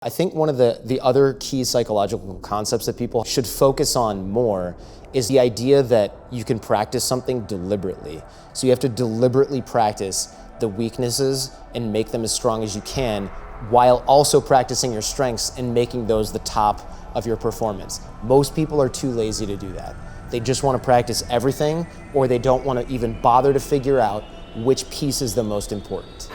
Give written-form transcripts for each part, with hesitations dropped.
I think one of the other key psychological concepts that people should focus on more is the idea that you can practice something deliberately. So you have to deliberately practice the weaknesses and make them as strong as you can, while also practicing your strengths and making those the top of your performance. Most people are too lazy to do that. They just want to practice everything, or they don't want to even bother to figure out which piece is the most important.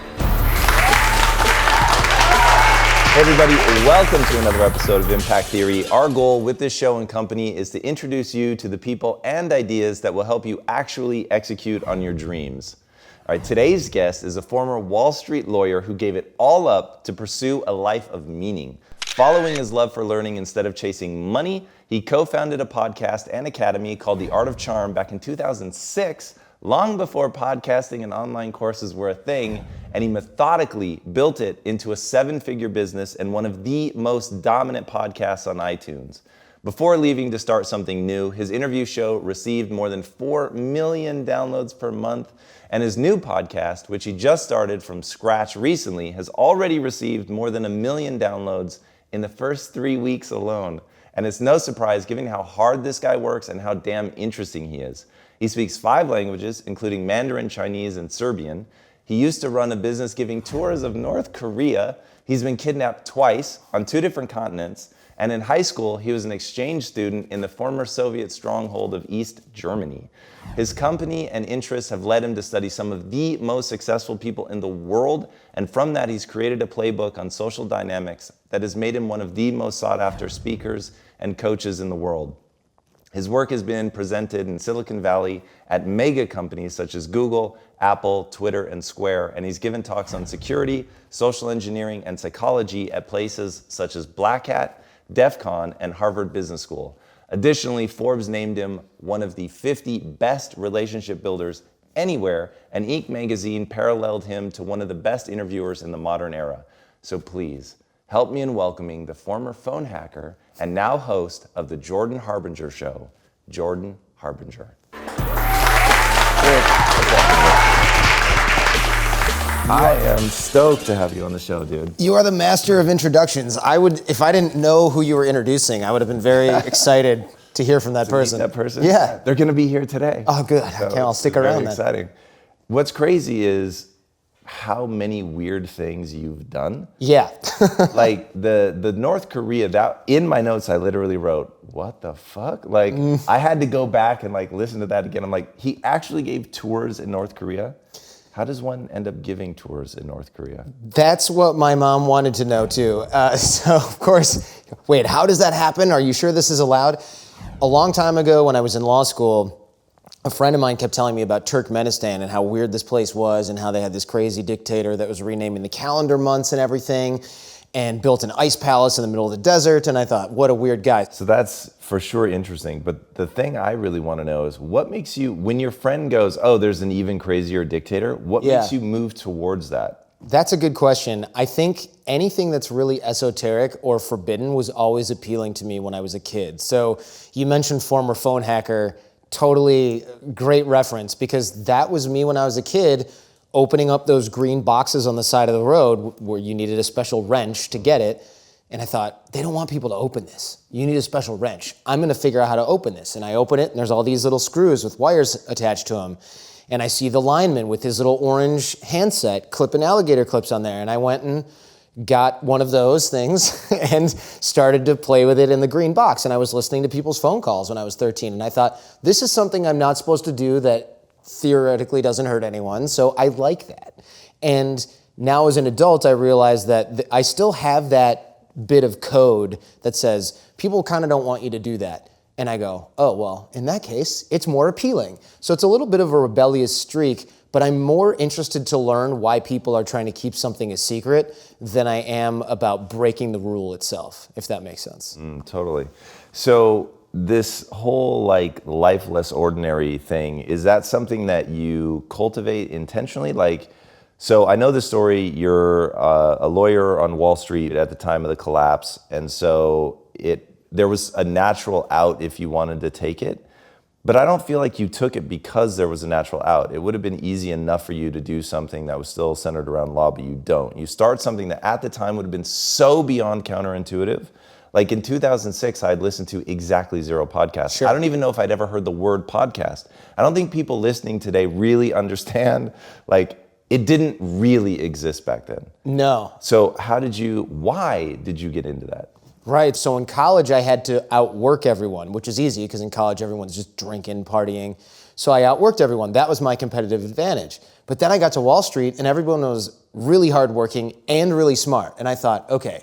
Hey everybody, welcome to another episode of Impact Theory. Our goal with this show and company is to introduce you to the people and ideas that will help you actually execute on your dreams. All right, today's guest is a former Wall Street lawyer who gave it all up to pursue a life of meaning. Following his love for learning instead of chasing money, he co-founded a podcast and academy called The Art of Charm back in 2006, long before podcasting and online courses were a thing, and he methodically built it into a seven-figure business and one of the most dominant podcasts on iTunes. Before leaving to start something new, his interview show received more than 4 million downloads per month, and his new podcast, which he just started from scratch recently, has already received more than 1 million downloads in the first 3 weeks alone. And it's no surprise given how hard this guy works and how damn interesting he is. He speaks 5 languages, including Mandarin, Chinese, and Serbian. He used to run a business giving tours of North Korea. He's been kidnapped twice on 2 different continents. And in high school, he was an exchange student in the former Soviet stronghold of East Germany. His company and interests have led him to study some of the most successful people in the world. And from that, he's created a playbook on social dynamics that has made him one of the most sought after speakers and coaches in the world. His work has been presented in Silicon Valley at mega companies such as Google, Apple, Twitter, and Square, and he's given talks on security, social engineering, and psychology at places such as Black Hat, DEF CON, and Harvard Business School. Additionally, Forbes named him one of the 50 best relationship builders anywhere, and Inc. magazine paralleled him to one of the best interviewers in the modern era. So please, help me in welcoming the former phone hacker and now host of the Jordan Harbinger Show, Jordan Harbinger. I am stoked to have you on the show, dude. You are the master of introductions. If I didn't know who you were introducing, I would have been very excited to hear from that person. That person? Yeah. They're going to be here today. Oh, good. So okay, I'll stick around then. Very exciting. What's crazy is how many weird things you've done. Yeah. Like the North Korea, that in my notes I literally wrote, what the fuck? Like I had to go back and like listen to that again. I'm like, he actually gave tours in North Korea? How does one end up giving tours in North Korea? That's what my mom wanted to know too. So of course, wait, how does that happen? Are you sure this is allowed? A long time ago when I was in law school, a friend of mine kept telling me about Turkmenistan and how weird this place was and how they had this crazy dictator that was renaming the calendar months and everything and built an ice palace in the middle of the desert. And I thought, what a weird guy. So that's for sure interesting. But the thing I really want to know is what makes you, when your friend goes, oh, there's an even crazier dictator, what makes you move towards that? That's a good question. I think anything that's really esoteric or forbidden was always appealing to me when I was a kid. So you mentioned former phone hacker. Totally great reference, because that was me when I was a kid, opening up those green boxes on the side of the road where you needed a special wrench to get it. And I thought, they don't want people to open this. You need a special wrench. I'm going to figure out how to open this. And I open it, and there's all these little screws with wires attached to them. And I see the lineman with his little orange handset clipping alligator clips on there. And I went and got one of those things and started to play with it in the green box. And I was listening to people's phone calls when I was 13. And I thought, this is something I'm not supposed to do that theoretically doesn't hurt anyone. So I like that. And now as an adult, I realize that I still have that bit of code that says, people kind of don't want you to do that. And I go, oh, well, in that case, it's more appealing. So it's a little bit of a rebellious streak, but I'm more interested to learn why people are trying to keep something a secret than I am about breaking the rule itself, if that makes sense. Totally. So this whole like life less ordinary thing, is that something that you cultivate intentionally? Like, so I know the story, you're a lawyer on Wall Street at the time of the collapse, and so there was a natural out if you wanted to take it. But I don't feel like you took it because there was a natural out. It would have been easy enough for you to do something that was still centered around law, but you don't. You start something that at the time would have been so beyond counterintuitive. Like in 2006, I'd listened to exactly 0 podcasts. Sure. I don't even know if I'd ever heard the word podcast. I don't think people listening today really understand, like, it didn't really exist back then. No. So why did you get into that? Right. So in college, I had to outwork everyone, which is easy because in college, everyone's just drinking, partying. So I outworked everyone. That was my competitive advantage. But then I got to Wall Street and everyone was really hardworking and really smart. And I thought, okay,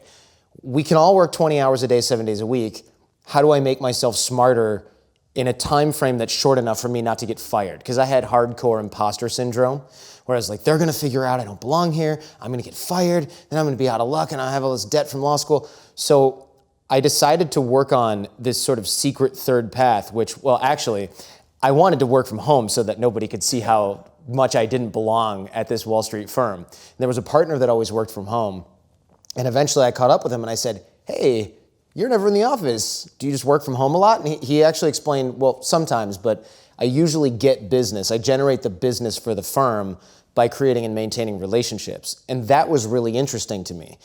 we can all work 20 hours a day, 7 days a week. How do I make myself smarter in a time frame that's short enough for me not to get fired? Because I had hardcore imposter syndrome, where I was like, they're gonna figure out I don't belong here, I'm gonna get fired, then I'm gonna be out of luck and I have all this debt from law school. So I decided to work on this sort of secret third path, which, well, actually, I wanted to work from home so that nobody could see how much I didn't belong at this Wall Street firm. And there was a partner that always worked from home. And eventually I caught up with him and I said, hey, you're never in the office. Do you just work from home a lot? And he actually explained, well, sometimes, but I usually get business. I generate the business for the firm by creating and maintaining relationships. And that was really interesting to me.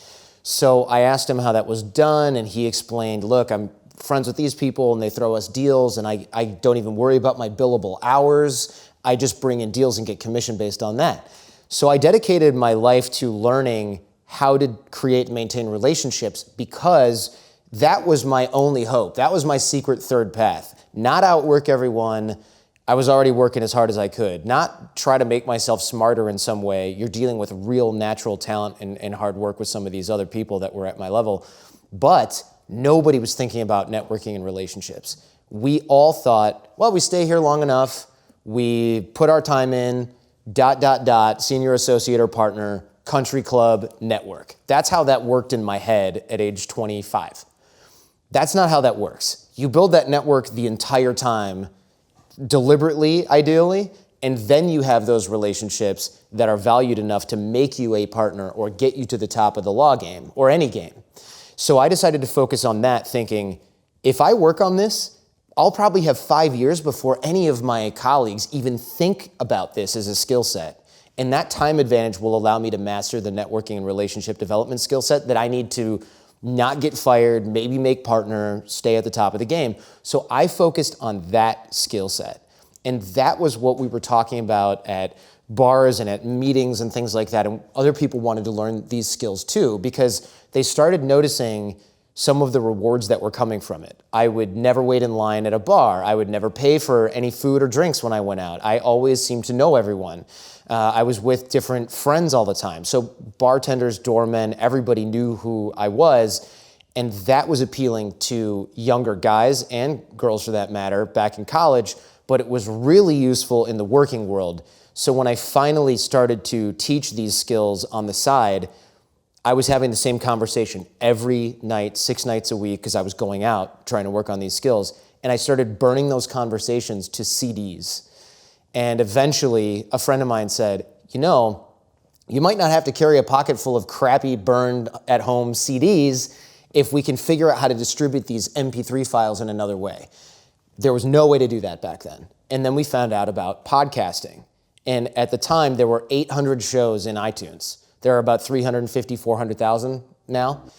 So I asked him how that was done, and he explained, look, I'm friends with these people, and they throw us deals, and I don't even worry about my billable hours. I just bring in deals and get commission based on that. So I dedicated my life to learning how to create and maintain relationships because that was my only hope. That was my secret third path. Not outwork everyone. I was already working as hard as I could. Not try to make myself smarter in some way. You're dealing with real natural talent and hard work with some of these other people that were at my level. But nobody was thinking about networking and relationships. We all thought, well, we stay here long enough, we put our time in, ... senior associate or partner, country club, network. That's how that worked in my head at age 25. That's not how that works. You build that network the entire time, deliberately, ideally, and then you have those relationships that are valued enough to make you a partner or get you to the top of the law game or any game. So I decided to focus on that, thinking, if I work on this, I'll probably have 5 years before any of my colleagues even think about this as a skill set. And that time advantage will allow me to master the networking and relationship development skill set that I need to not get fired, maybe make partner, stay at the top of the game. So I focused on that skill set. And that was what we were talking about at bars and at meetings and things like that. And other people wanted to learn these skills too, because they started noticing some of the rewards that were coming from it. I would never wait in line at a bar. I would never pay for any food or drinks when I went out. I always seemed to know everyone. I was with different friends all the time. So bartenders, doormen, everybody knew who I was. And that was appealing to younger guys and girls for that matter back in college, but it was really useful in the working world. So when I finally started to teach these skills on the side, I was having the same conversation every night, 6 nights a week, because I was going out trying to work on these skills. And I started burning those conversations to CDs. And eventually, a friend of mine said, you know, you might not have to carry a pocket full of crappy, burned at-home CDs if we can figure out how to distribute these MP3 files in another way. There was no way to do that back then. And then we found out about podcasting. And at the time, there were 800 shows in iTunes. There are about 350, 400,000 now.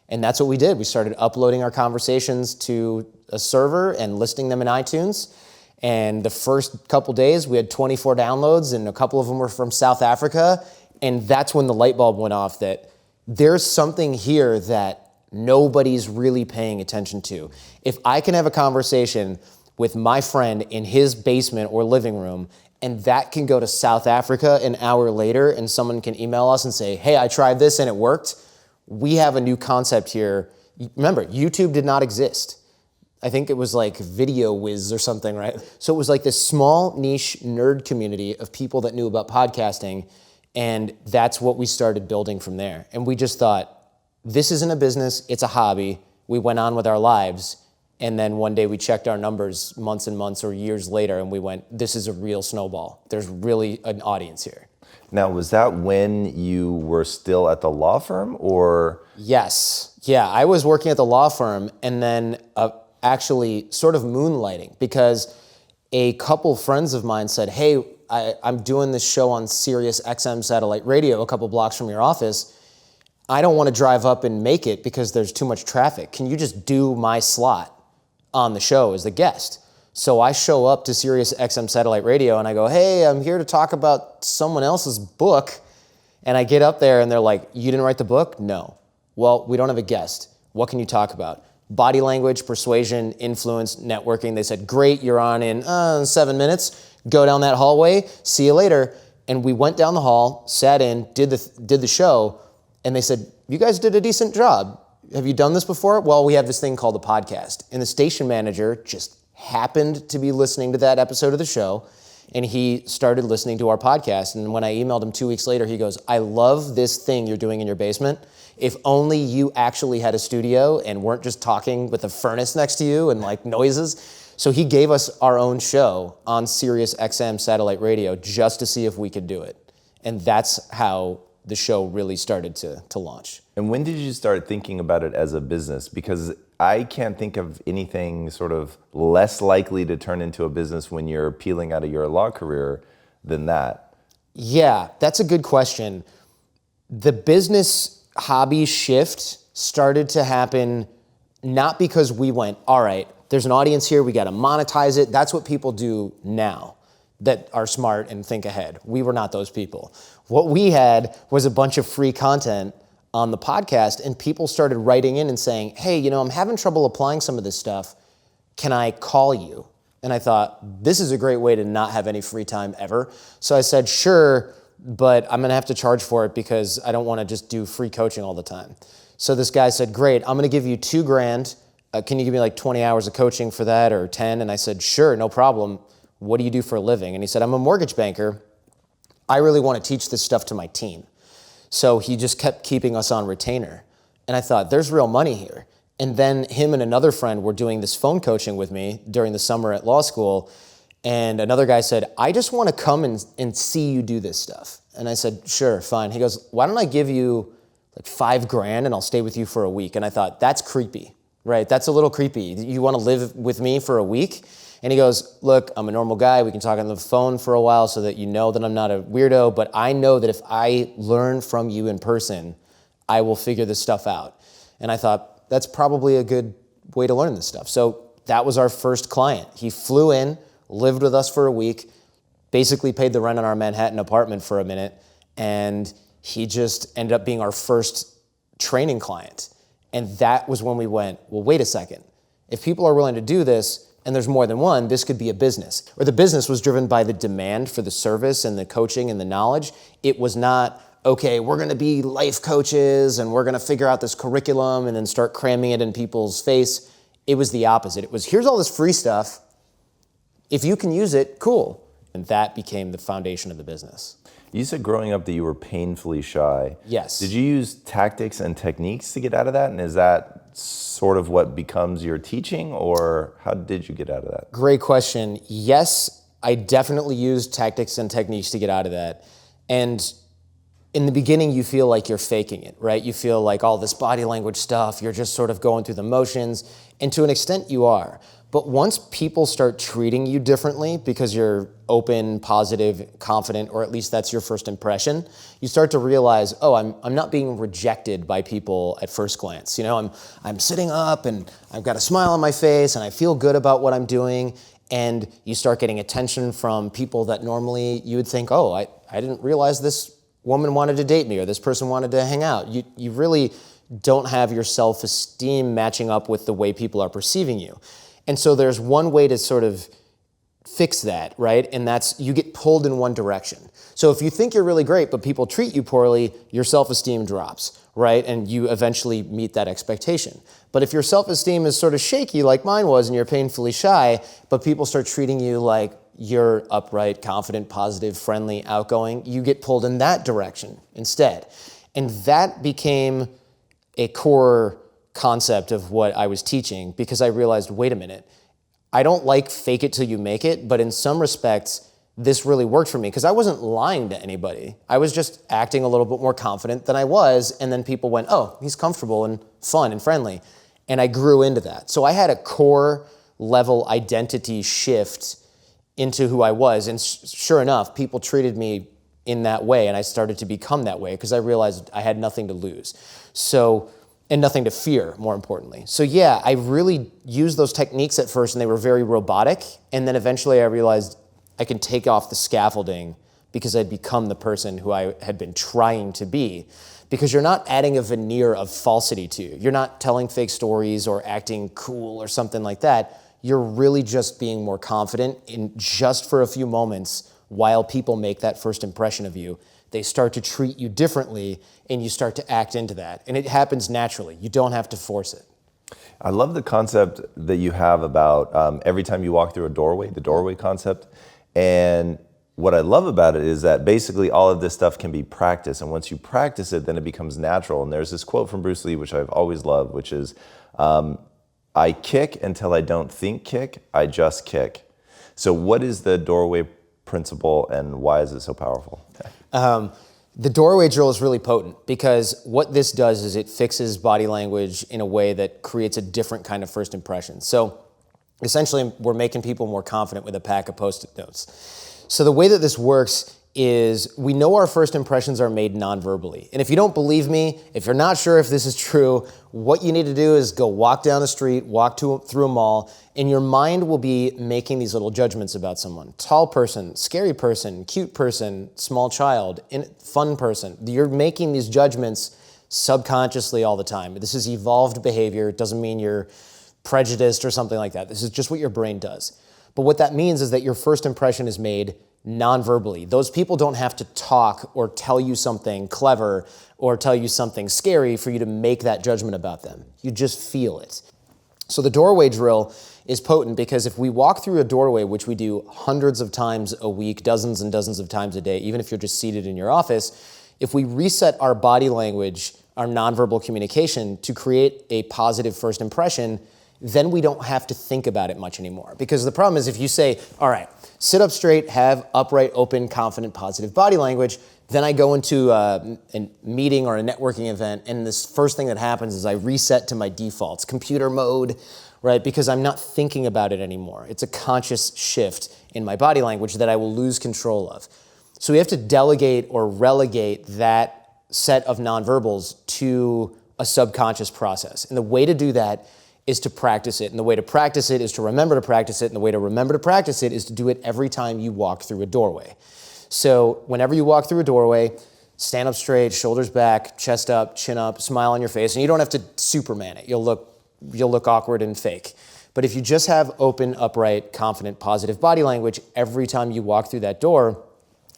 And that's what we did. We started uploading our conversations to a server and listing them in iTunes. And the first couple days, we had 24 downloads, and a couple of them were from South Africa. And that's when the light bulb went off that there's something here that nobody's really paying attention to. If I can have a conversation with my friend in his basement or living room, and that can go to South Africa an hour later, and someone can email us and say, hey, I tried this and it worked, we have a new concept here. Remember, YouTube did not exist. I think it was like Video Whiz or something, right? So it was like this small niche nerd community of people that knew about podcasting, and that's what we started building from there. And we just thought, this isn't a business, it's a hobby. We went on with our lives, and then one day we checked our numbers months and months or years later, and we went, this is a real snowball. There's really an audience here. Now, was that when you were still at the law firm, or? Yes. Yeah, I was working at the law firm, and then actually sort of moonlighting, because a couple friends of mine said, hey, I'm doing this show on Sirius XM satellite radio a couple blocks from your office. I don't want to drive up and make it because there's too much traffic. Can you just do my slot on the show as the guest? So I show up to Sirius XM satellite radio and I go, hey, I'm here to talk about someone else's book. And I get up there and they're like, you didn't write the book? No. Well, we don't have a guest. What can you talk about? Body language, persuasion, influence, networking. They said, great, you're on in 7 minutes. Go down that hallway, see you later. And we went down the hall, sat in, did the show. And they said, you guys did a decent job. Have you done this before? Well, we have this thing called a podcast. And the station manager just happened to be listening to that episode of the show. And he started listening to our podcast. And when I emailed him 2 weeks later, he goes, I love this thing you're doing in your basement. If only you actually had a studio and weren't just talking with a furnace next to you and like noises. So he gave us our own show on Sirius XM satellite radio just to see if we could do it. And that's how the show really started to launch. And when did you start thinking about it as a business? Because I can't think of anything sort of less likely to turn into a business when you're peeling out of your law career than that. Yeah, that's a good question. The business hobby shift started to happen not because we went, all right, there's an audience here, we got to monetize it. That's what people do now that are smart and think ahead. We were not those people. What we had was a bunch of free content on the podcast, and people started writing in and saying, hey, I'm having trouble applying some of this stuff. Can I call you? And I thought, this is a great way to not have any free time ever. So I said, sure, but I'm gonna have to charge for it because I don't wanna just do free coaching all the time. So this guy said, great, I'm gonna give you $2,000. Can you give me like 20 hours of coaching for that or 10? And I said, sure, no problem. What do you do for a living? And he said, I'm a mortgage banker. I really wanna teach this stuff to my team. So he just kept keeping us on retainer. And I thought, there's real money here. And then him and another friend were doing this phone coaching with me during the summer at law school. And another guy said, I just want to come and see you do this stuff. And I said, sure, fine. He goes, why don't I give you like $5,000 and I'll stay with you for a week? And I thought, that's creepy, right? That's a little creepy. You want to live with me for a week? And he goes, look, I'm a normal guy. We can talk on the phone for a while so that you know that I'm not a weirdo. But I know that if I learn from you in person, I will figure this stuff out. And I thought, that's probably a good way to learn this stuff. So that was our first client. He flew in, lived with us for a week, basically paid the rent on our Manhattan apartment for a minute. And he just ended up being our first training client. And that was when we went, well, wait a second. If people are willing to do this, and there's more than one, this could be a business. Or the business was driven by the demand for the service and the coaching and the knowledge. It was not, okay, we're gonna be life coaches and we're gonna figure out this curriculum and then start cramming it in people's face. It was the opposite. It was, here's all this free stuff. If you can use it, cool. And that became the foundation of the business. You said growing up that you were painfully shy. Yes. Did you use tactics and techniques to get out of that? And is that sort of what becomes your teaching, or how did you get out of that? Great question. Yes, I definitely used tactics and techniques to get out of that. And in the beginning, you feel like you're faking it, right? You feel like all this body language stuff, you're just sort of going through the motions. And to an extent, you are. But once people start treating you differently because you're open, positive, confident, or at least that's your first impression, you start to realize, oh, I'm not being rejected by people at first glance. I'm sitting up and I've got a smile on my face and I feel good about what I'm doing. And you start getting attention from people that normally you would think, oh, I didn't realize this woman wanted to date me or this person wanted to hang out. You really don't have your self-esteem matching up with the way people are perceiving you. And so there's one way to sort of fix that, right? And that's you get pulled in one direction. So if you think you're really great, but people treat you poorly, your self-esteem drops, right? And you eventually meet that expectation. But if your self-esteem is sort of shaky like mine was and you're painfully shy, but people start treating you like you're upright, confident, positive, friendly, outgoing, you get pulled in that direction instead. And that became a core concept of what I was teaching because I realized, wait a minute, I don't like fake it till you make it, but in some respects, this really worked for me because I wasn't lying to anybody. I was just acting a little bit more confident than I was, and then people went, oh, he's comfortable and fun and friendly. And I grew into that. So I had a core level identity shift into who I was. And sure enough, people treated me in that way, and I started to become that way because I realized I had nothing to lose. So, and nothing to fear, more importantly. So yeah, I really used those techniques at first, and they were very robotic. And then eventually I realized I can take off the scaffolding because I'd become the person who I had been trying to be. Because you're not adding a veneer of falsity to you. You're not telling fake stories or acting cool or something like that. You're really just being more confident in just for a few moments while people make that first impression of you. They start to treat you differently and you start to act into that. And it happens naturally. You don't have to force it. I love the concept that you have about every time you walk through a doorway, the doorway concept. And what I love about it is that basically all of this stuff can be practiced. And once you practice it, then it becomes natural. And there's this quote from Bruce Lee, which I've always loved, which is, I kick until I don't think kick, I just kick. So what is the doorway principle and why is it so powerful? The doorway drill is really potent because what this does is it fixes body language in a way that creates a different kind of first impression. So essentially, we're making people more confident with a pack of Post-it notes. So the way that this works is we know our first impressions are made non-verbally. And if you don't believe me, if you're not sure if this is true, what you need to do is go walk down the street, through a mall, and your mind will be making these little judgments about someone. Tall person, scary person, cute person, small child, fun person. You're making these judgments subconsciously all the time. This is evolved behavior. It doesn't mean you're prejudiced or something like that. This is just what your brain does. But what that means is that your first impression is made non-verbally. Those people don't have to talk or tell you something clever or tell you something scary for you to make that judgment about them. You just feel it. So the doorway drill is potent because if we walk through a doorway, which we do hundreds of times a week, dozens and dozens of times a day, even if you're just seated in your office, if we reset our body language, our nonverbal communication to create a positive first impression, then we don't have to think about it much anymore. Because the problem is if you say, all right, sit up straight, have upright, open, confident, positive body language, then I go into a meeting or a networking event, and this first thing that happens is I reset to my defaults, computer mode, right? Because I'm not thinking about it anymore. It's a conscious shift in my body language that I will lose control of. So we have to delegate or relegate that set of nonverbals to a subconscious process. And the way to do that is to practice it. And the way to practice it is to remember to practice it. And the way to remember to practice it is to do it every time you walk through a doorway. So whenever you walk through a doorway, stand up straight, shoulders back, chest up, chin up, smile on your face. And you don't have to Superman it. You'll look awkward and fake. But if you just have open, upright, confident, positive body language every time you walk through that door,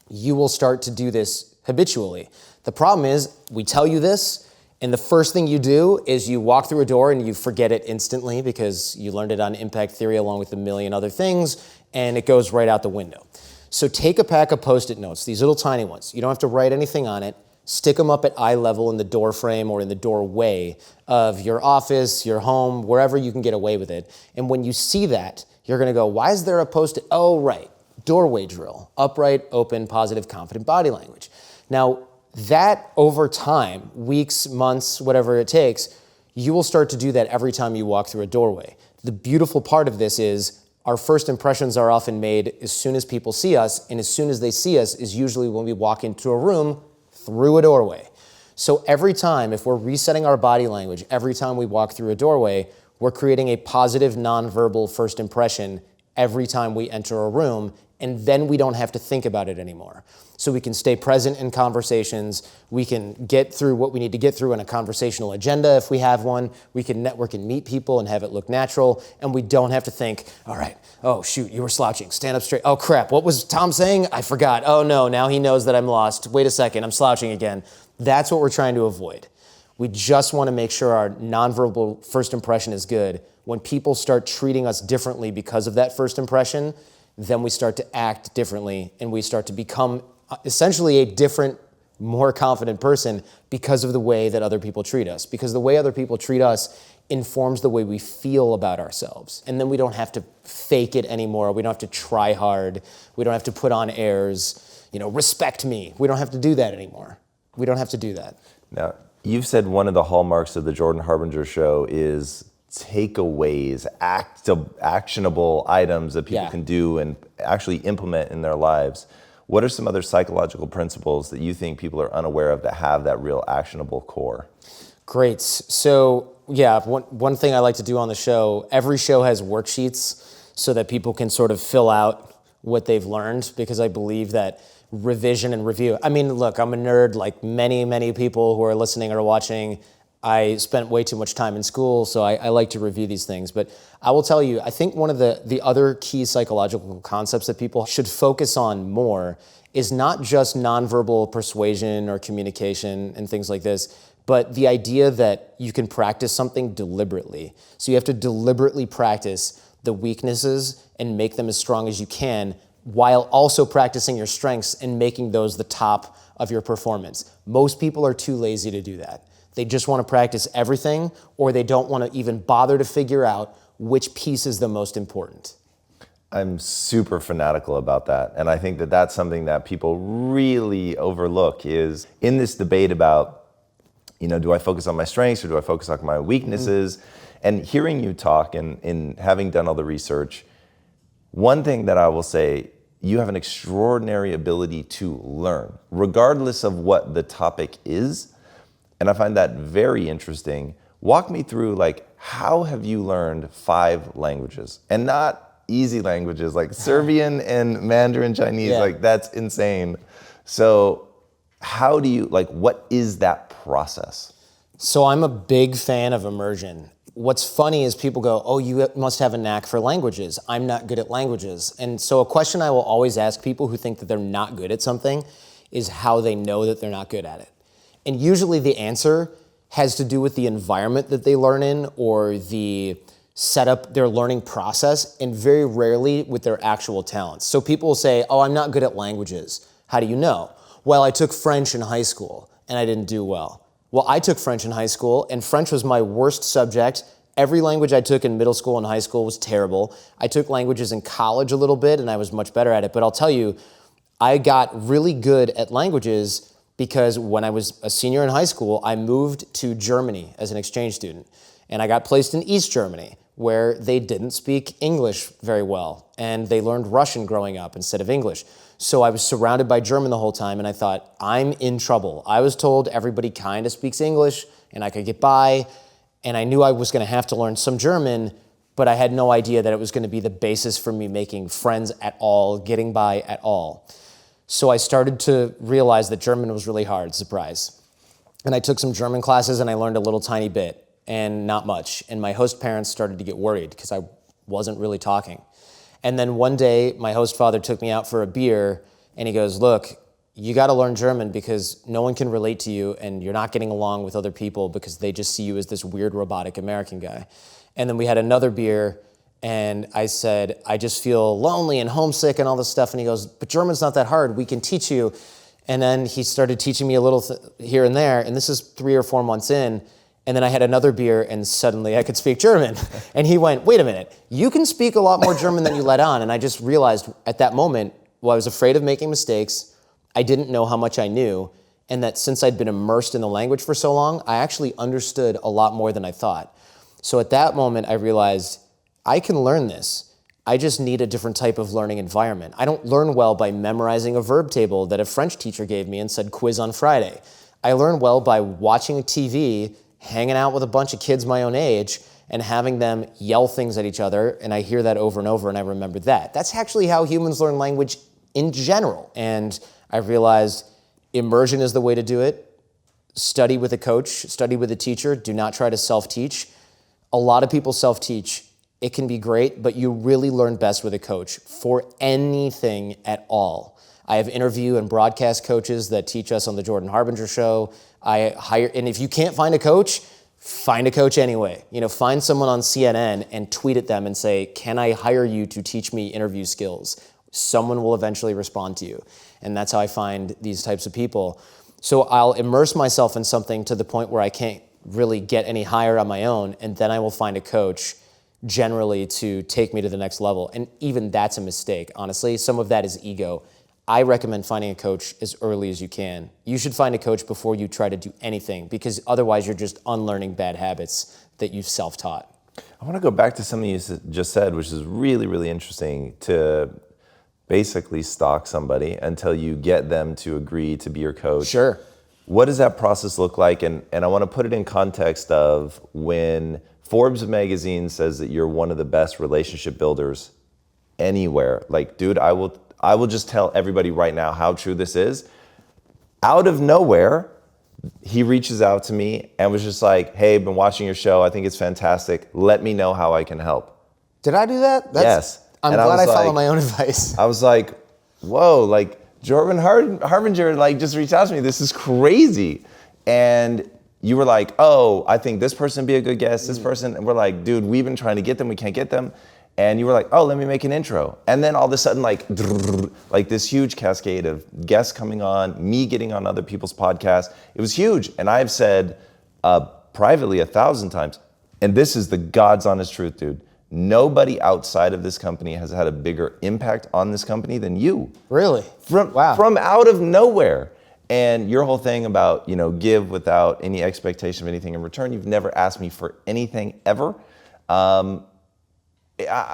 you will start to do this habitually. The problem is we tell you this, and the first thing you do is you walk through a door and you forget it instantly because you learned it on impact theory along with a million other things, and it goes right out the window. So take a pack of Post-it notes, these little tiny ones. You don't have to write anything on it. Stick them up at eye level in the door frame or in the doorway of your office, your home, wherever you can get away with it. And when you see that, you're going to go, why is there a Post-it? Oh, right, doorway drill, upright, open, positive, confident body language. Now, that over time, weeks, months, whatever it takes, you will start to do that every time you walk through a doorway. The beautiful part of this is our first impressions are often made as soon as people see us, and as soon as they see us is usually when we walk into a room through a doorway. So every time, if we're resetting our body language, every time we walk through a doorway, we're creating a positive nonverbal first impression every time we enter a room, and then we don't have to think about it anymore. So we can stay present in conversations, we can get through what we need to get through in a conversational agenda if we have one, we can network and meet people and have it look natural, and we don't have to think, all right, oh shoot, you were slouching, stand up straight, oh crap, what was Tom saying? I forgot, oh no, now he knows that I'm lost, wait a second, I'm slouching again. That's what we're trying to avoid. We just want to make sure our nonverbal first impression is good. When people start treating us differently because of that first impression, then we start to act differently and we start to become essentially a different, more confident person because of the way that other people treat us. Because the way other people treat us informs the way we feel about ourselves. And then we don't have to fake it anymore. We don't have to try hard. We don't have to put on airs, respect me. We don't have to do that anymore. We don't have to do that. Now, you've said one of the hallmarks of the Jordan Harbinger show is takeaways, actionable items that people can do and actually implement in their lives, what are some other psychological principles that you think people are unaware of that have that real actionable core? Great. So yeah, one thing I like to do on the show, every show has worksheets so that people can sort of fill out what they've learned, because I believe that revision and review, I mean, look, I'm a nerd like many people who are listening or watching. I spent way too much time in school, so I like to review these things. But I will tell you, I think one of the other key psychological concepts that people should focus on more is not just nonverbal persuasion or communication and things like this, but the idea that you can practice something deliberately. So you have to deliberately practice the weaknesses and make them as strong as you can, while also practicing your strengths and making those the top of your performance. Most people are too lazy to do that. They just want to practice everything, or they don't want to even bother to figure out which piece is the most important. I'm super fanatical about that. And I think that that's something that people really overlook, is in this debate about, do I focus on my strengths or do I focus on my weaknesses? And hearing you talk and having done all the research, one thing that I will say, you have an extraordinary ability to learn, regardless of what the topic is. And I find that very interesting. Walk me through, how have you learned 5 languages? And not easy languages, like Serbian and Mandarin Chinese, that's insane. So how do you, what is that process? So I'm a big fan of immersion. What's funny is people go, oh, you must have a knack for languages. I'm not good at languages. And so a question I will always ask people who think that they're not good at something is how they know that they're not good at it. And usually the answer has to do with the environment that they learn in, or the setup, their learning process, and very rarely with their actual talents. So people will say, oh, I'm not good at languages. How do you know? Well, I took French in high school and I didn't do well. Well, I took French in high school, and French was my worst subject. Every language I took in middle school and high school was terrible. I took languages in college a little bit and I was much better at it. But I'll tell you, I got really good at languages because when I was a senior in high school, I moved to Germany as an exchange student. And I got placed in East Germany, where they didn't speak English very well. And they learned Russian growing up instead of English. So I was surrounded by German the whole time, and I thought, I'm in trouble. I was told everybody kind of speaks English, and I could get by. And I knew I was going to have to learn some German, but I had no idea that it was going to be the basis for me making friends at all, getting by at all. So I started to realize that German was really hard, surprise. And I took some German classes and I learned a little tiny bit, and not much. And my host parents started to get worried because I wasn't really talking. And then one day, my host father took me out for a beer, and he goes, look, you got to learn German because no one can relate to you, and you're not getting along with other people because they just see you as this weird robotic American guy. And then we had another beer, and I said, I just feel lonely and homesick and all this stuff. And he goes, but German's not that hard. We can teach you. And then he started teaching me a little here and there. And this is 3 or 4 months in. And then I had another beer, and suddenly I could speak German. And he went, wait a minute, you can speak a lot more German than you let on. And I just realized at that moment, well, I was afraid of making mistakes. I didn't know how much I knew. And that since I'd been immersed in the language for so long, I actually understood a lot more than I thought. So at that moment, I realized I can learn this. I just need a different type of learning environment. I don't learn well by memorizing a verb table that a French teacher gave me and said quiz on Friday. I learn well by watching TV, hanging out with a bunch of kids my own age, and having them yell things at each other, and I hear that over and over, and I remember that. That's actually how humans learn language in general. And I realized immersion is the way to do it. Study with a coach, study with a teacher. Do not try to self-teach. A lot of people self-teach. It can be great, but you really learn best with a coach for anything at all. I have interview and broadcast coaches that teach us on the Harbinger show. And if you can't find a coach anyway. Find someone on CNN and tweet at them and say, can I hire you to teach me interview skills? Someone will eventually respond to you. And that's how I find these types of people. So I'll immerse myself in something to the point where I can't really get any higher on my own, and then I will find a coach generally to take me to the next level. And even that's a mistake, honestly. Some of that is ego. I recommend finding a coach as early as you can. You should find a coach before you try to do anything, because otherwise you're just unlearning bad habits that you've self-taught. I want to go back to something you just said, which is really, really interesting, to basically stalk somebody until you get them to agree to be your coach. Sure. What does that process look like? And I want to put it in context of when Forbes magazine says that you're one of the best relationship builders anywhere. Like, dude, I will just tell everybody right now how true this is. Out of nowhere, he reaches out to me and was just like, hey, been watching your show. I think it's fantastic. Let me know how I can help. Did I do that? Yes. I'm glad I follow my own advice. I was like, whoa, like Jordan Harbinger like just reached out to me. This is crazy. And you were like, oh, I think this person would be a good guest, this person. And we're like, dude, we've been trying to get them. We can't get them. And you were like, oh, let me make an intro. And then all of a sudden, like this huge cascade of guests coming on, me getting on other people's podcasts. It was huge. And I've said privately 1,000 times, and this is the God's honest truth, dude. Nobody outside of this company has had a bigger impact on this company than you. Really? From out of nowhere. And your whole thing about, give without any expectation of anything in return. You've never asked me for anything ever. I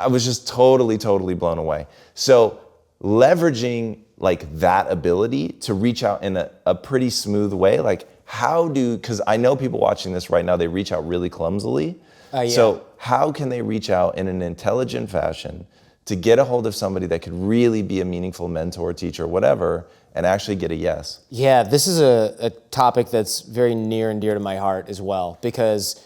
was just totally, totally blown away. So leveraging like that ability to reach out in a pretty smooth way, like because I know people watching this right now, they reach out really clumsily. Yeah. So how can they reach out in an intelligent fashion to get a hold of somebody that could really be a meaningful mentor, teacher, whatever, and actually get a yes? Yeah, this is a topic that's very near and dear to my heart as well, because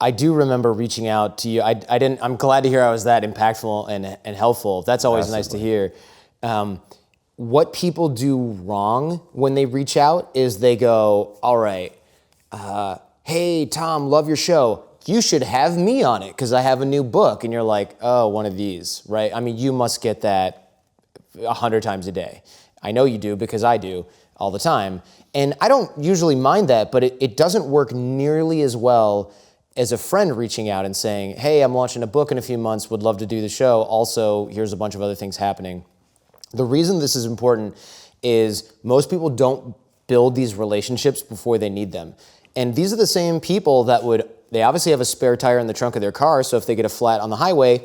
I do remember reaching out to you. I'm glad to hear I was that impactful and helpful. That's always nice to hear. What people do wrong when they reach out is they go, all right, hey, Tom, love your show. You should have me on it because I have a new book. And you're like, oh, one of these, right? I mean, you must get that 100 times a day. I know you do because I do all the time. And I don't usually mind that, but it doesn't work nearly as well as a friend reaching out and saying, hey, I'm launching a book in a few months, would love to do the show. Also, here's a bunch of other things happening. The reason this is important is most people don't build these relationships before they need them. And these are the same people they obviously have a spare tire in the trunk of their car, so if they get a flat on the highway,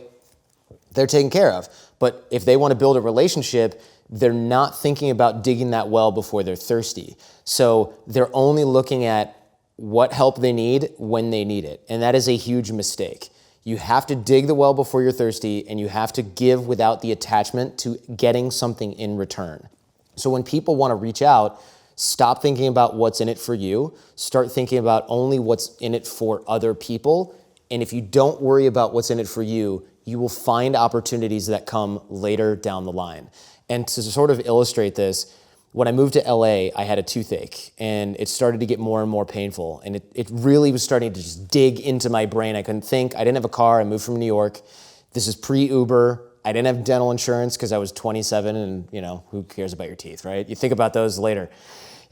they're taken care of. But if they want to build a relationship, they're not thinking about digging that well before they're thirsty. So they're only looking at what help they need when they need it. And that is a huge mistake. You have to dig the well before you're thirsty, and you have to give without the attachment to getting something in return. So when people want to reach out, stop thinking about what's in it for you. Start thinking about only what's in it for other people. And if you don't worry about what's in it for you, you will find opportunities that come later down the line. And to sort of illustrate this, when I moved to LA, I had a toothache and it started to get more and more painful. And it really was starting to just dig into my brain. I couldn't think. I didn't have a car. I moved from New York. This is pre-Uber. I didn't have dental insurance because I was 27 and, who cares about your teeth, right? You think about those later.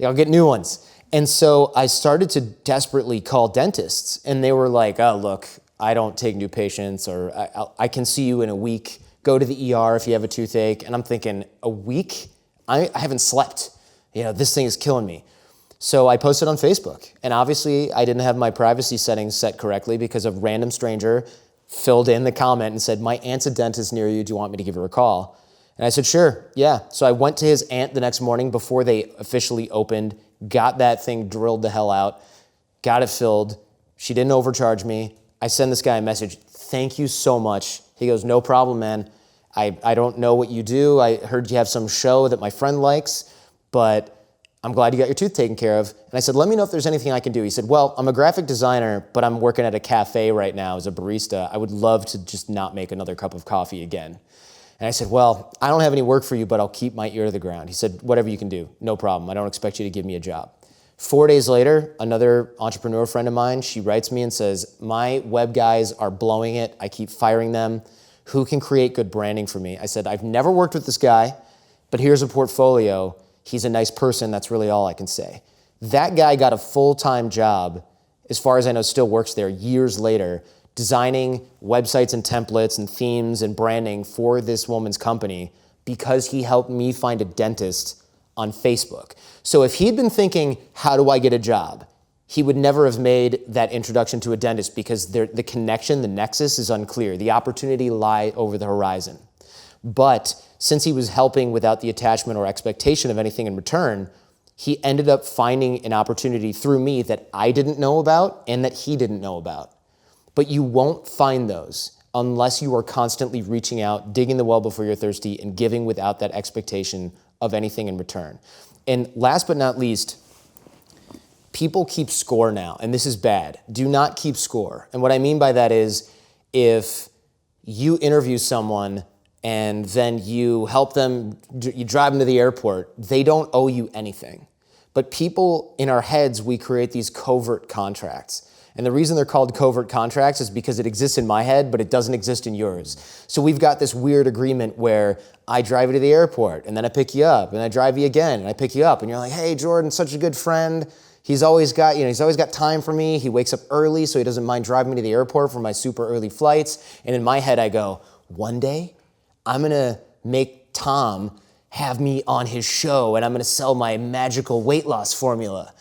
I'll get new ones. And so I started to desperately call dentists and they were like, oh, look, I don't take new patients, or I can see you in a week. Go to the ER if you have a toothache. And I'm thinking, a week? I haven't slept. This thing is killing me. So I posted on Facebook. And obviously I didn't have my privacy settings set correctly because a random stranger filled in the comment and said, my aunt's a dentist near you. Do you want me to give her a call? And I said, sure, yeah. So I went to his aunt the next morning before they officially opened, got that thing drilled the hell out, got it filled. She didn't overcharge me. I send this guy a message, thank you so much. He goes, no problem, man. I don't know what you do. I heard you have some show that my friend likes, but I'm glad you got your tooth taken care of. And I said, let me know if there's anything I can do. He said, well, I'm a graphic designer, but I'm working at a cafe right now as a barista. I would love to just not make another cup of coffee again. And I said, well, I don't have any work for you, but I'll keep my ear to the ground. He said, whatever you can do, no problem. I don't expect you to give me a job. 4 days later, another entrepreneur friend of mine, she writes me and says, my web guys are blowing it. I keep firing them. Who can create good branding for me? I said, I've never worked with this guy, but here's a portfolio. He's a nice person. That's really all I can say. That guy got a full-time job, as far as I know, still works there years later, designing websites and templates and themes and branding for this woman's company because he helped me find a dentist on Facebook. So if he'd been thinking, how do I get a job? he would never have made that introduction to a dentist because the connection, the nexus is unclear. The opportunity lie over the horizon. But since he was helping without the attachment or expectation of anything in return, he ended up finding an opportunity through me that I didn't know about and that he didn't know about. But you won't find those unless you are constantly reaching out, digging the well before you're thirsty, and giving without that expectation of anything in return. And last but not least, people keep score now, and this is bad. Do not keep score. And what I mean by that is if you interview someone and then you help them, you drive them to the airport, they don't owe you anything. But people in our heads, we create these covert contracts. And the reason they're called covert contracts is because it exists in my head, but it doesn't exist in yours. So we've got this weird agreement where I drive you to the airport, and then I pick you up, and I drive you again, and I pick you up, and you're like, hey, Jordan's such a good friend. He's always got time for me. He wakes up early, so he doesn't mind driving me to the airport for my super early flights. And in my head, I go, one day, I'm gonna make Tom have me on his show, and I'm gonna sell my magical weight loss formula.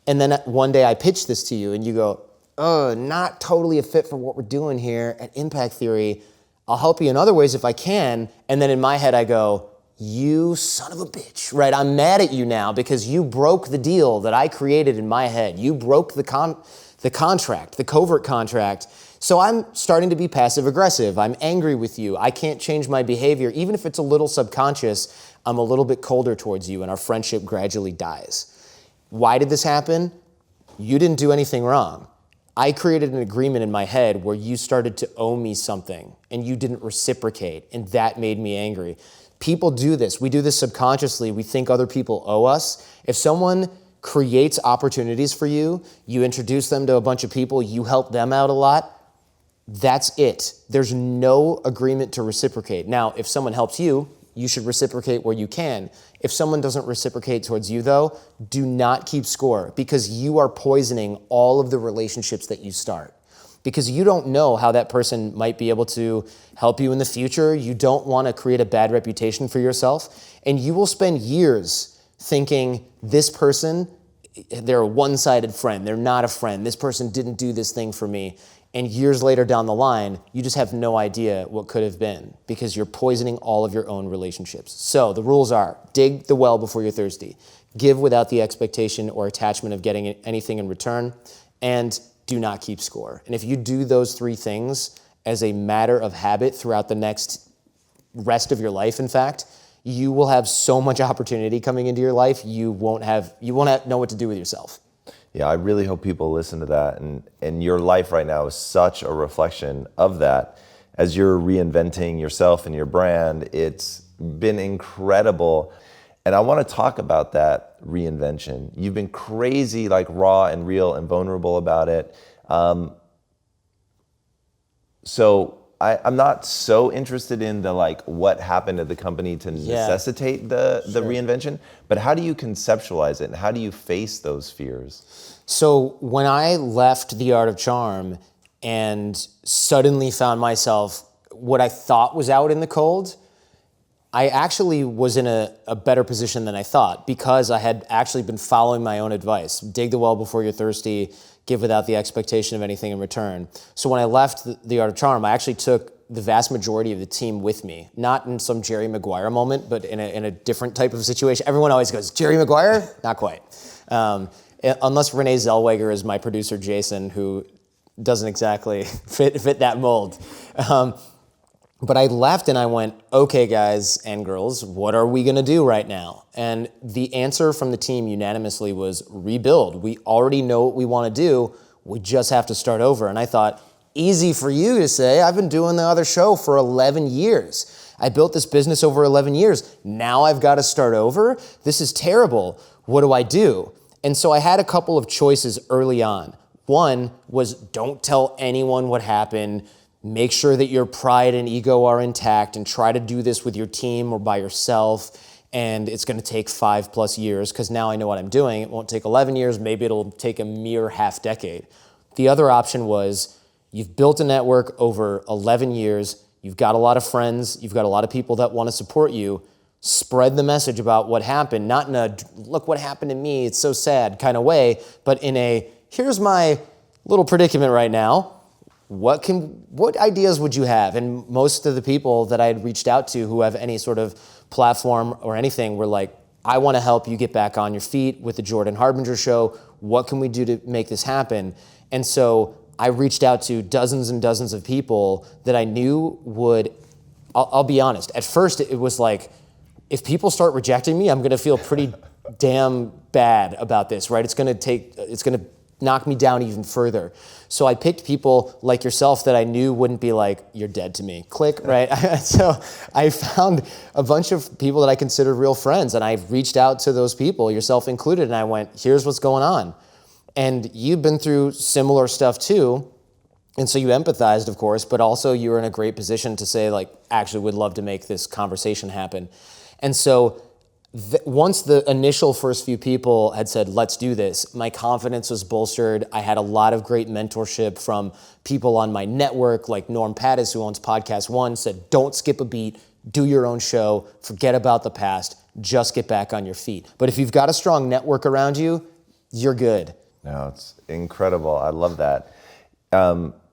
And then one day I pitch this to you, and you go, oh, not totally a fit for what we're doing here at Impact Theory. I'll help you in other ways if I can. And then in my head, I go, you son of a bitch, right? I'm mad at you now because you broke the deal that I created in my head. You broke the contract, the covert contract. So I'm starting to be passive aggressive. I'm angry with you. I can't change my behavior. Even if it's a little subconscious, I'm a little bit colder towards you and our friendship gradually dies. Why did this happen? You didn't do anything wrong. I created an agreement in my head where you started to owe me something and you didn't reciprocate, and that made me angry. People do this. We do this subconsciously. We think other people owe us. If someone creates opportunities for you, you introduce them to a bunch of people, you help them out a lot, that's it. There's no agreement to reciprocate. Now, if someone helps you, you should reciprocate where you can. If someone doesn't reciprocate towards you, though, do not keep score because you are poisoning all of the relationships that you start. Because you don't know how that person might be able to help you in the future. You don't want to create a bad reputation for yourself. And you will spend years thinking this person, they're a one-sided friend. They're not a friend. This person didn't do this thing for me. And years later down the line, you just have no idea what could have been because you're poisoning all of your own relationships. So the rules are, dig the well before you're thirsty, give without the expectation or attachment of getting anything in return, and do not keep score. And if you do those three things as a matter of habit throughout the next rest of your life, in fact, you will have so much opportunity coming into your life, you won't know what to do with yourself. Yeah, I really hope people listen to that. And your life right now is such a reflection of that. As you're reinventing yourself and your brand, it's been incredible. And I want to talk about that reinvention. You've been crazy, like raw and real and vulnerable about it. So I'm not so interested in the what happened at the company to necessitate the reinvention, but how do you conceptualize it and how do you face those fears? So when I left The Art of Charm and suddenly found myself what I thought was out in the cold, I actually was in a better position than I thought because I had actually been following my own advice. Dig the well before you're thirsty, give without the expectation of anything in return. So when I left the Art of Charm, I actually took the vast majority of the team with me, not in some Jerry Maguire moment, but in a different type of situation. Everyone always goes, Jerry Maguire? Not quite. Unless Renee Zellweger is my producer, Jason, who doesn't exactly fit that mold. But I left and I went, okay, guys and girls, what are we gonna do right now? And the answer from the team unanimously was rebuild. We already know what we wanna do. We just have to start over. And I thought, easy for you to say. I've been doing the other show for 11 years. I built this business over 11 years. Now I've got to start over? This is terrible. What do I do? And so I had a couple of choices early on. One was don't tell anyone what happened. Make sure that your pride and ego are intact and try to do this with your team or by yourself. And it's going to take 5+ years because now I know what I'm doing. It won't take 11 years. Maybe it'll take a mere half decade. The other option was you've built a network over 11 years. You've got a lot of friends. You've got a lot of people that want to support you. Spread the message about what happened, not in a look what happened to me, it's so sad kind of way, but in a here's my little predicament right now. What ideas would you have? And most of the people that I had reached out to who have any sort of platform or anything were like, I want to help you get back on your feet with the Jordan Harbinger show. What can we do to make this happen? And so I reached out to dozens and dozens of people that I knew would, I'll be honest, at first it was like, if people start rejecting me, I'm going to feel pretty damn bad about this, right? It's going to knock me down even further. So I picked people like yourself that I knew wouldn't be like, you're dead to me, click, right? So I found a bunch of people that I considered real friends, and I reached out to those people, yourself included, and I went, here's what's going on. And you've been through similar stuff too, and so you empathized, of course, but also you were in a great position to say, like, actually would love to make this conversation happen. And so once the initial first few people had said, let's do this, my confidence was bolstered. I had a lot of great mentorship from people on my network, like Norm Pattis, who owns Podcast One, said, don't skip a beat, do your own show, forget about the past, just get back on your feet. But if you've got a strong network around you, you're good. No, it's incredible. I love that.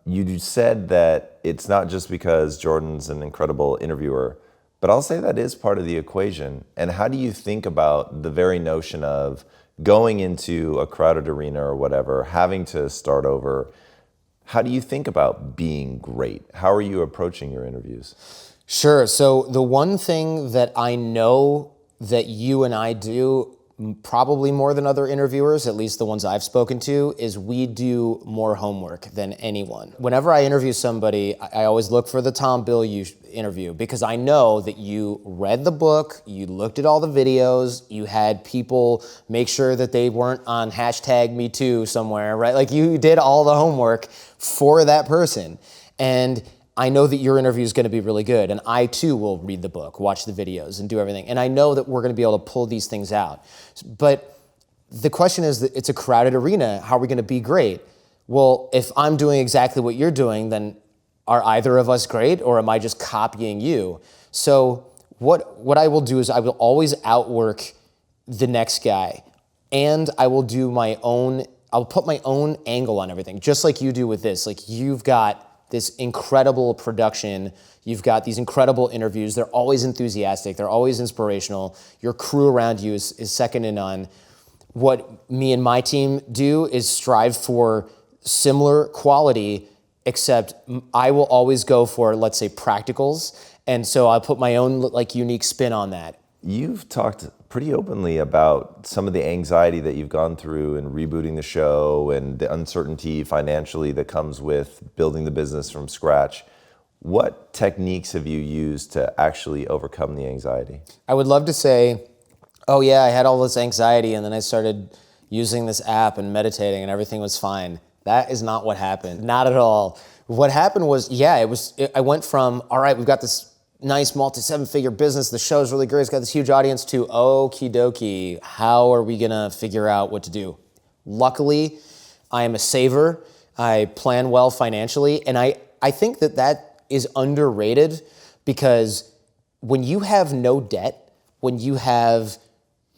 You said that it's not just because Jordan's an incredible interviewer, but I'll say that is part of the equation. And how do you think about the very notion of going into a crowded arena or whatever, having to start over? How do you think about being great? How are you approaching your interviews? Sure. So the one thing that I know that you and I do probably more than other interviewers, at least the ones I've spoken to, is we do more homework than anyone. Whenever I interview somebody, I always look for the Tom Bilyeu interview because I know that you read the book, you looked at all the videos, you had people make sure that they weren't on #MeToo somewhere, right? Like you did all the homework for that person. And I know that your interview is going to be really good, and I too will read the book, watch the videos, and do everything. And I know that we're going to be able to pull these things out. But the question is that it's a crowded arena. How are we going to be great? Well, if I'm doing exactly what you're doing, then are either of us great, or am I just copying you? So what I will do is I will always outwork the next guy, and I will do I'll put my own angle on everything, just like you do with this. Like you've got this incredible production. You've got these incredible interviews. They're always enthusiastic. They're always inspirational. Your crew around you is second to none. What me and my team do is strive for similar quality, except I will always go for, let's say, practicals. And so I'll put my own like unique spin on that. You've talked pretty openly about some of the anxiety that you've gone through in rebooting the show and the uncertainty financially that comes with building the business from scratch. What techniques have you used to actually overcome the anxiety? I would love to say, oh yeah, I had all this anxiety and then I started using this app and meditating and everything was fine. That is not what happened. Not at all. What happened was, I went from, all right, we've got this nice multi-7-figure business, the show's really great, it's got this huge audience, to okie dokie, how are we gonna figure out what to do? Luckily, I am a saver, I plan well financially, and I think that is underrated because when you have no debt, when you have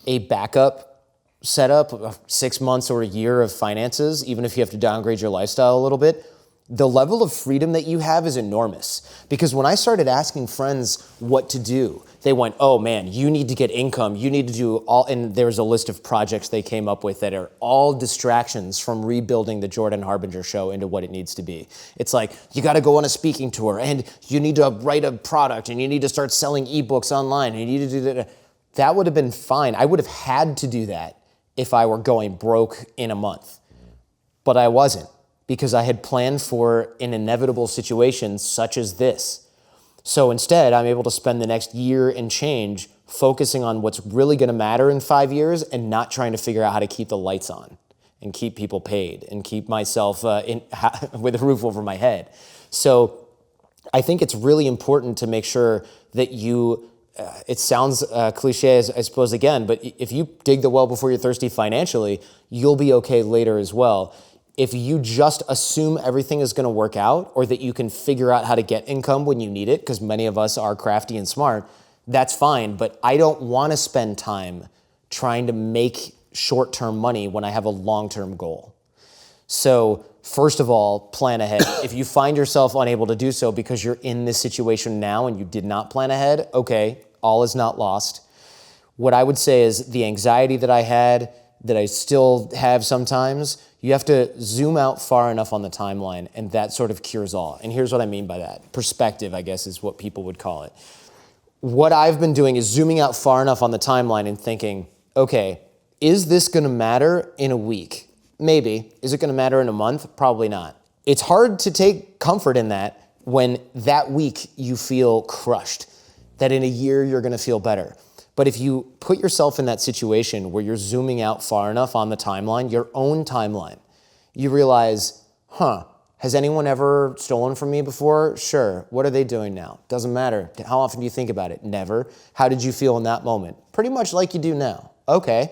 a backup setup of 6 months or a year of finances, even if you have to downgrade your lifestyle a little bit, the level of freedom that you have is enormous. Because when I started asking friends what to do, they went, oh man, you need to get income, you need to do all, and there's a list of projects they came up with that are all distractions from rebuilding the Jordan Harbinger show into what it needs to be. It's like, you gotta go on a speaking tour, and you need to write a product, and you need to start selling ebooks online, and you need to do that. That would have been fine. I would have had to do that if I were going broke in a month. But I wasn't, because I had planned for an inevitable situation such as this. So instead, I'm able to spend the next year and change focusing on what's really gonna matter in 5 years and not trying to figure out how to keep the lights on and keep people paid and keep myself with a roof over my head. So I think it's really important to make sure that you, it sounds cliche, I suppose, again, but if you dig the well before you're thirsty financially, you'll be okay later as well. If you just assume everything is going to work out, or that you can figure out how to get income when you need it, because many of us are crafty and smart, that's fine. But I don't want to spend time trying to make short-term money when I have a long-term goal. So first of all, plan ahead. If you find yourself unable to do so because you're in this situation now and you did not plan ahead, okay, all is not lost. What I would say is the anxiety that I had, that I still have sometimes, you have to zoom out far enough on the timeline, and that sort of cures all. And here's what I mean by that. Perspective, I guess, is what people would call it. What I've been doing is zooming out far enough on the timeline and thinking, okay, is this gonna matter in a week? Maybe. Is it gonna matter in a month? Probably not. It's hard to take comfort in that when that week you feel crushed, that in a year you're gonna feel better. But if you put yourself in that situation where you're zooming out far enough on the timeline, your own timeline, you realize, has anyone ever stolen from me before? Sure. What are they doing now? Doesn't matter. How often do you think about it? Never. How did you feel in that moment? Pretty much like you do now. Okay.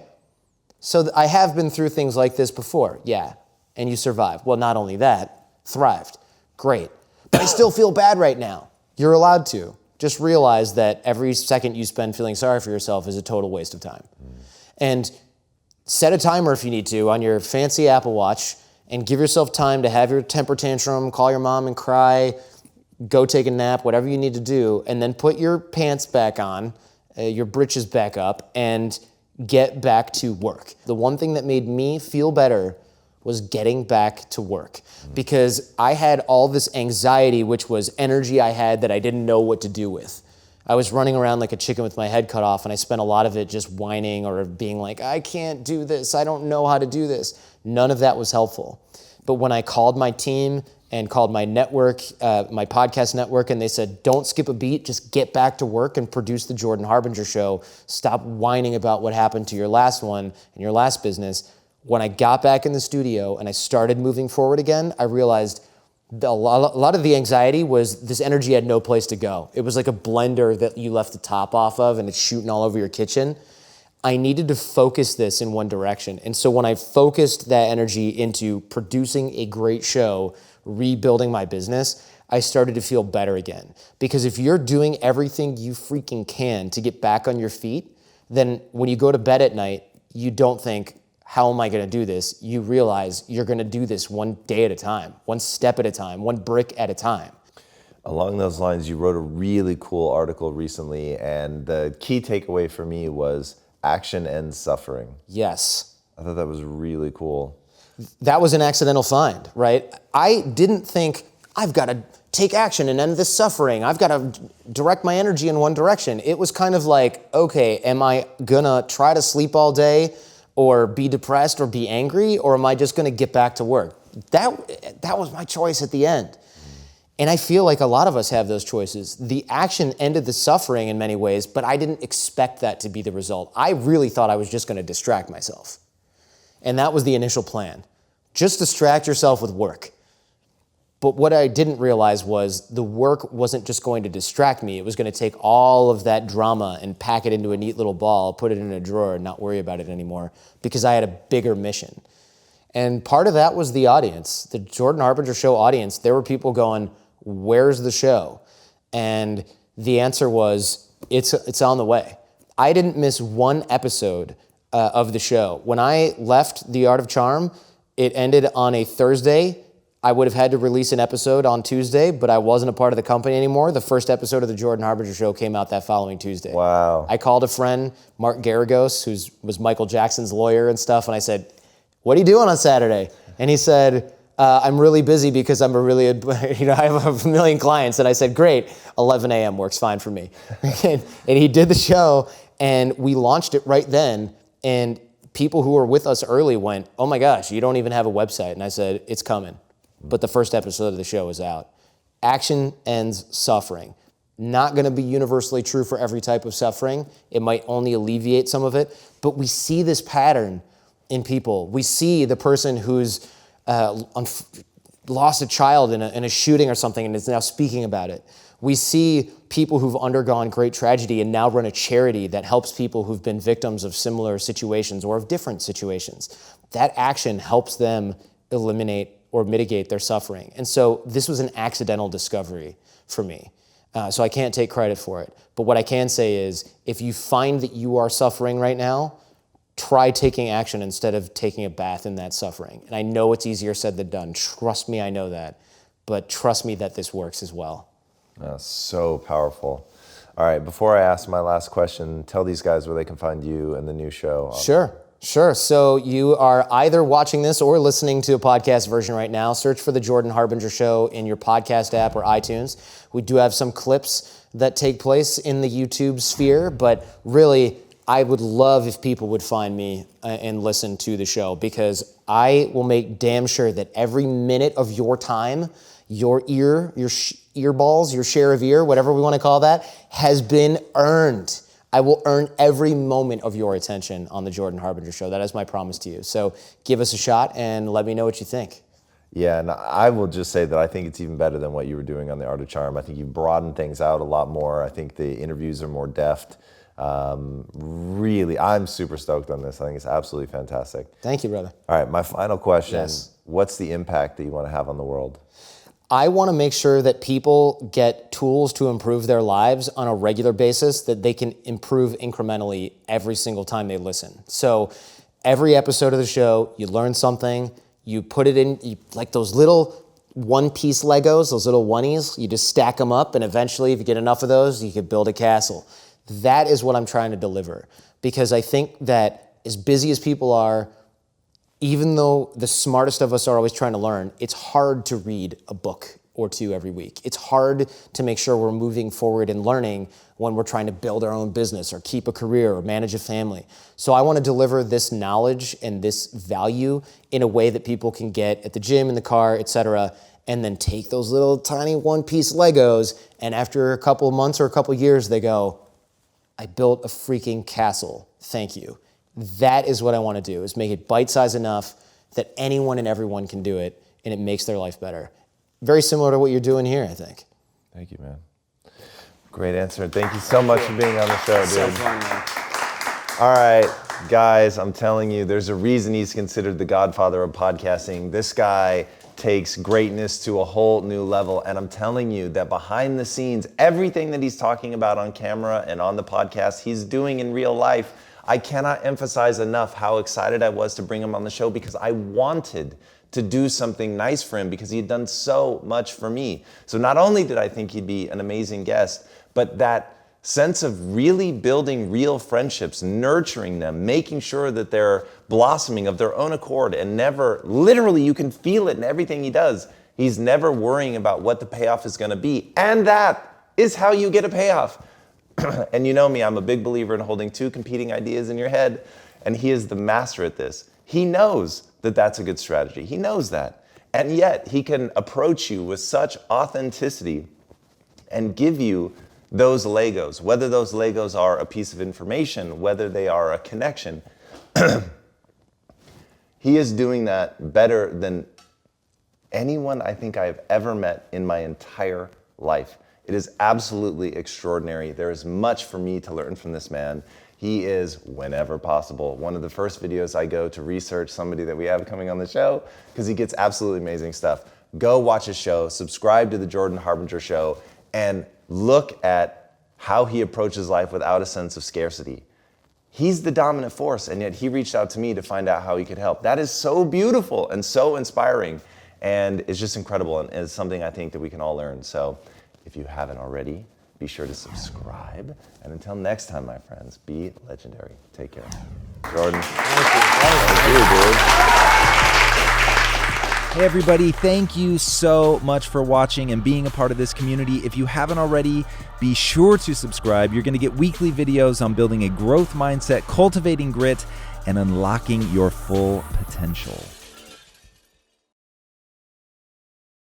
So I have been through things like this before. Yeah. And you survived. Well, not only that, thrived. Great. But I still feel bad right now. You're allowed to. Just realize that every second you spend feeling sorry for yourself is a total waste of time. And set a timer if you need to on your fancy Apple Watch and give yourself time to have your temper tantrum, call your mom and cry, go take a nap, whatever you need to do, and then put your pants back on, your britches back up, and get back to work. The one thing that made me feel better was getting back to work, because I had all this anxiety, which was energy I had that I didn't know what to do with. I was running around like a chicken with my head cut off, and I spent a lot of it just whining or being like, I can't do this, I don't know how to do this. None of that was helpful. But when I called my team and called my network, my podcast network, and they said, don't skip a beat, just get back to work and produce the Jordan Harbinger show. Stop whining about what happened to your last one and your last business. When I got back in the studio and I started moving forward again, I realized a lot of the anxiety was this energy had no place to go. It was like a blender that you left the top off of and it's shooting all over your kitchen. I needed to focus this in one direction. And so when I focused that energy into producing a great show, rebuilding my business, I started to feel better again. Because if you're doing everything you freaking can to get back on your feet, then when you go to bed at night, you don't think, how am I gonna do this? You realize you're gonna do this one day at a time, one step at a time, one brick at a time. Along those lines, you wrote a really cool article recently, and the key takeaway for me was action ends suffering. Yes. I thought that was really cool. That was an accidental find, right? I didn't think, I've gotta take action and end this suffering. I've gotta direct my energy in one direction. It was kind of like, okay, am I gonna try to sleep all day or be depressed or be angry, or am I just gonna get back to work? That was my choice at the end. And I feel like a lot of us have those choices. The action ended the suffering in many ways, but I didn't expect that to be the result. I really thought I was just gonna distract myself. And that was the initial plan. Just distract yourself with work. But what I didn't realize was the work wasn't just going to distract me. It was going to take all of that drama and pack it into a neat little ball, put it in a drawer, and not worry about it anymore, because I had a bigger mission. And part of that was the audience, the Jordan Harbinger show audience. There were people going, where's the show? And the answer was, it's on the way. I didn't miss one episode of the show. When I left The Art of Charm, it ended on a Thursday. I would have had to release an episode on Tuesday, but I wasn't a part of the company anymore. The first episode of the Jordan Harbinger show came out that following Tuesday. Wow. I called a friend, Mark Garagos, who was Michael Jackson's lawyer and stuff, and I said, what are you doing on Saturday? And he said, I'm really busy because I have a million clients. And I said, great, 11 a.m. works fine for me. And he did the show, and we launched it right then, and people who were with us early went, oh my gosh, you don't even have a website. And I said, it's coming. But the first episode of the show is out. Action ends suffering. Not gonna be universally true for every type of suffering. It might only alleviate some of it, but we see this pattern in people. We see the person who's lost a child in a shooting or something and is now speaking about it. We see people who've undergone great tragedy and now run a charity that helps people who've been victims of similar situations or of different situations. That action helps them eliminate or mitigate their suffering. And so this was an accidental discovery for me. So I can't take credit for it. But what I can say is, if you find that you are suffering right now, try taking action instead of taking a bath in that suffering. And I know it's easier said than done. Trust me, I know that. But trust me that this works as well. That's so powerful. All right, before I ask my last question, tell these guys where they can find you and the new show. Sure. So you are either watching this or listening to a podcast version right now. Search for The Jordan Harbinger Show in your podcast app or iTunes. We do have some clips that take place in the YouTube sphere, but really, I would love if people would find me and listen to the show, because I will make damn sure that every minute of your time, your earballs, your share of ear, whatever we want to call that, has been earned. I will earn every moment of your attention on The Jordan Harbinger Show. That is my promise to you. So give us a shot and let me know what you think. Yeah, and I will just say that I think it's even better than what you were doing on The Art of Charm. I think you've broadened things out a lot more. I think the interviews are more deft. Really, I'm super stoked on this. I think it's absolutely fantastic. Thank you, brother. All right, my final question. Yes. What's the impact that you want to have on the world? I want to make sure that people get tools to improve their lives on a regular basis that they can improve incrementally every single time they listen. So every episode of the show, you learn something, you put it in, like those little one-piece Legos, those little oneies, you just stack them up, and eventually, if you get enough of those, you can build a castle. That is what I'm trying to deliver, because I think that as busy as people are, even though the smartest of us are always trying to learn, it's hard to read a book or two every week. It's hard to make sure we're moving forward and learning when we're trying to build our own business or keep a career or manage a family. So I want to deliver this knowledge and this value in a way that people can get at the gym, in the car, etc., and then take those little tiny one-piece Legos, and after a couple of months or a couple of years, they go, I built a freaking castle. Thank you. That is what I want to do, is make it bite-sized enough that anyone and everyone can do it, and it makes their life better. Very similar to what you're doing here, I think. Thank you, man. Great answer. Thank you so much for being on the show, dude. So fun, man. All right, guys, I'm telling you, there's a reason he's considered the godfather of podcasting. This guy takes greatness to a whole new level, and I'm telling you that behind the scenes, everything that he's talking about on camera and on the podcast, he's doing in real life. I cannot emphasize enough how excited I was to bring him on the show, because I wanted to do something nice for him, because he had done so much for me. So not only did I think he'd be an amazing guest, but that sense of really building real friendships, nurturing them, making sure that they're blossoming of their own accord, and never, literally you can feel it in everything he does. He's never worrying about what the payoff is going to be. And that is how you get a payoff. And you know me, I'm a big believer in holding two competing ideas in your head, and he is the master at this. He knows that that's a good strategy. He knows that. And yet he can approach you with such authenticity and give you those Legos, whether those Legos are a piece of information, whether they are a connection. He is doing that better than anyone I think I've ever met in my entire life. It is absolutely extraordinary. There is much for me to learn from this man. He is, whenever possible, one of the first videos I go to research somebody that we have coming on the show, because he gets absolutely amazing stuff. Go watch his show, subscribe to the Jordan Harbinger Show, and look at how he approaches life without a sense of scarcity. He's the dominant force, and yet he reached out to me to find out how he could help. That is so beautiful and so inspiring, and it's just incredible, and it's something I think that we can all learn. So if you haven't already, be sure to subscribe. And until next time, my friends, be legendary. Take care. Jordan. Thank you, dude. Hey everybody, thank you so much for watching and being a part of this community. If you haven't already, be sure to subscribe. You're going to get weekly videos on building a growth mindset, cultivating grit, and unlocking your full potential.